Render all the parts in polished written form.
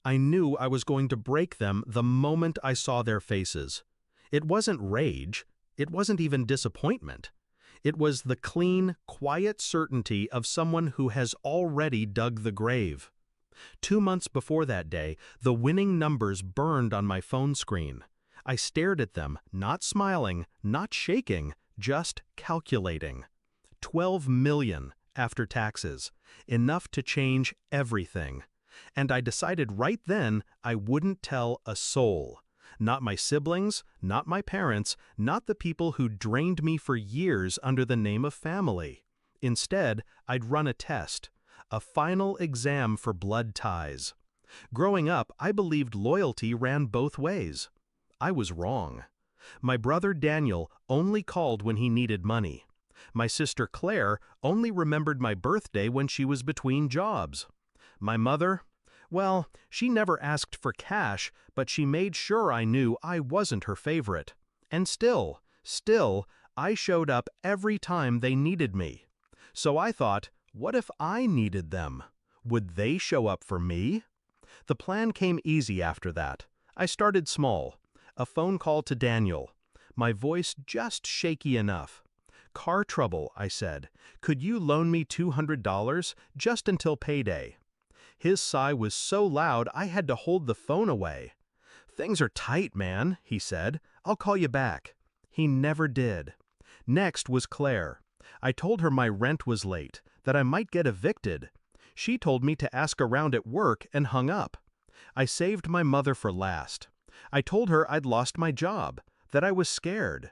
I knew I was going to break them the moment I saw their faces. It wasn't rage. It wasn't even disappointment. It was the clean, quiet certainty of someone who has already dug the grave. 2 months before that day, the winning numbers burned on my phone screen. I stared at them, not smiling, not shaking, just calculating. 12 million after taxes, enough to change everything. And I decided right then I wouldn't tell a soul. Not my siblings, not my parents, not the people who drained me for years under the name of family. Instead, I'd run a test, a final exam for blood ties. Growing up, I believed loyalty ran both ways. I was wrong. My brother Daniel only called when he needed money. My sister Claire only remembered my birthday when she was between jobs. My mother, well, she never asked for cash, but she made sure I knew I wasn't her favorite. And still, I showed up every time they needed me. So I thought, what if I needed them? Would they show up for me? The plan came easy after that. I started small. A phone call to Daniel. My voice just shaky enough. Car trouble, I said. Could you loan me $200 just until payday? His sigh was so loud I had to hold the phone away. Things are tight, man, he said. I'll call you back. He never did. Next was Claire. I told her my rent was late, that I might get evicted. She told me to ask around at work and hung up. I saved my mother for last. I told her I'd lost my job, that I was scared.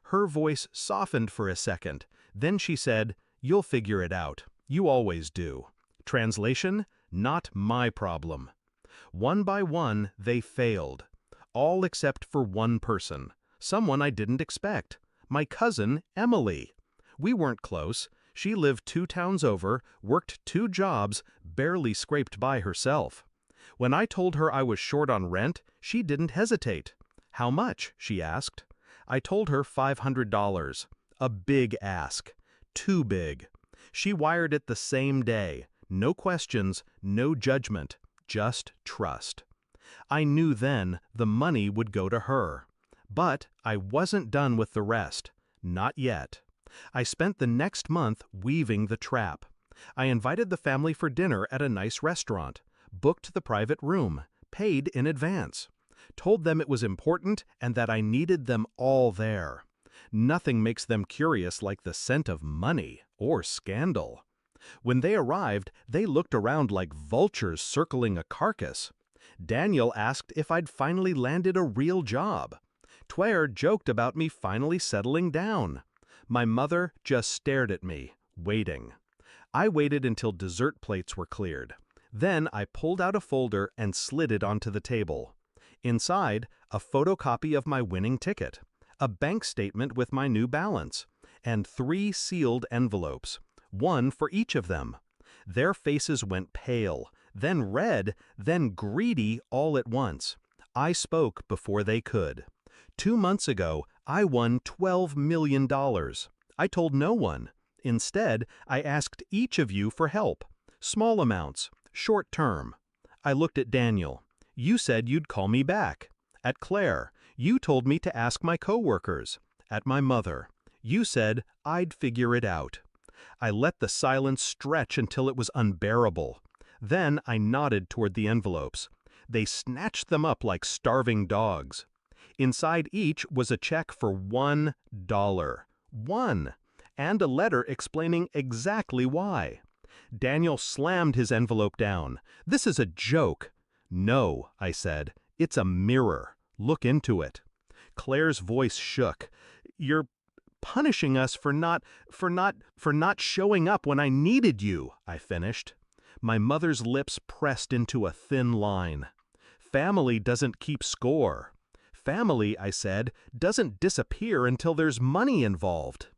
Her voice softened for a second. Then she said, "You'll figure it out. You always do." Translation, not my problem. One by one, they failed. All except for one person. Someone I didn't expect. My cousin, Emily. We weren't close. She lived 2 towns over, worked 2 jobs, barely scraped by herself. When I told her I was short on rent, she didn't hesitate. "How much?" she asked. I told her $500. A big ask. Too big. She wired it the same day. No questions, no judgment, just trust. I knew then the money would go to her. But I wasn't done with the rest. Not yet. I spent the next month weaving the trap. I invited the family for dinner at a nice restaurant, booked the private room, paid in advance, told them it was important and that I needed them all there. Nothing makes them curious like the scent of money or scandal. When they arrived, they looked around like vultures circling a carcass. Daniel asked if I'd finally landed a real job. Claire joked about me finally settling down. My mother just stared at me, waiting. I waited until dessert plates were cleared. Then I pulled out a folder and slid it onto the table. Inside, a photocopy of my winning ticket, a bank statement with my new balance, and 3 sealed envelopes, one for each of them. Their faces went pale, then red, then greedy all at once. I spoke before they could. 2 months ago, I won $12 million. I told no one. Instead, I asked each of you for help. Small amounts, short term. I looked at Daniel. You said you'd call me back. At Claire, you told me to ask my coworkers. At my mother, you said I'd figure it out. I let the silence stretch until it was unbearable. Then I nodded toward the envelopes. They snatched them up like starving dogs. Inside each was a check for $1. One! And a letter explaining exactly why. Daniel slammed his envelope down. "This is a joke." "No," I said. "It's a mirror. Look into it." Claire's voice shook. "You're punishing us for not showing up when I needed you," I finished. My mother's lips pressed into a thin line. "Family doesn't keep score." "Family," I said, "doesn't disappear until there's money involved."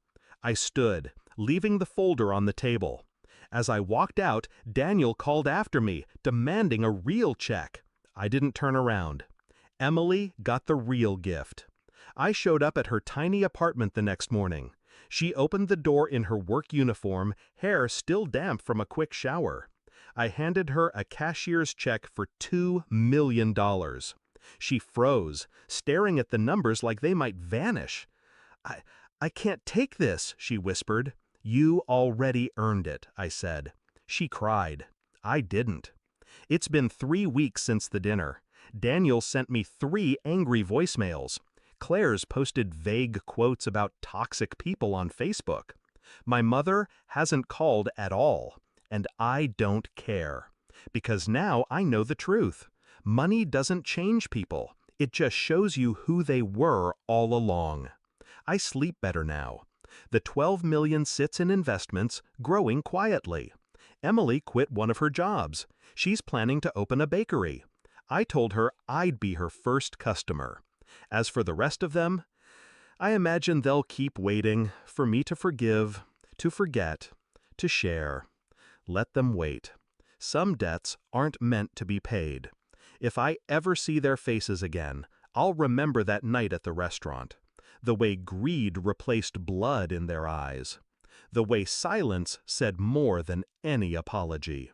I stood, leaving the folder on the table. As I walked out, Daniel called after me, demanding a real check. I didn't turn around. Emily got the real gift. I showed up at her tiny apartment the next morning. She opened the door in her work uniform, hair still damp from a quick shower. I handed her a cashier's check for $2 million. She froze, staring at the numbers like they might vanish. I, I can't take this, she whispered. You already earned it, I said. She cried. I didn't. It's been 3 weeks since the dinner. Daniel sent me 3 angry voicemails. Claire's posted vague quotes about toxic people on Facebook. My mother hasn't called at all, and I don't care. Because now I know the truth. Money doesn't change people. It just shows you who they were all along. I sleep better now. The $12 million sits in investments, growing quietly. Emily quit one of her jobs. She's planning to open a bakery. I told her I'd be her first customer. As for the rest of them, I imagine they'll keep waiting for me to forgive, to forget, to share. Let them wait. Some debts aren't meant to be paid. If I ever see their faces again, I'll remember that night at the restaurant. The way greed replaced blood in their eyes. The way silence said more than any apology.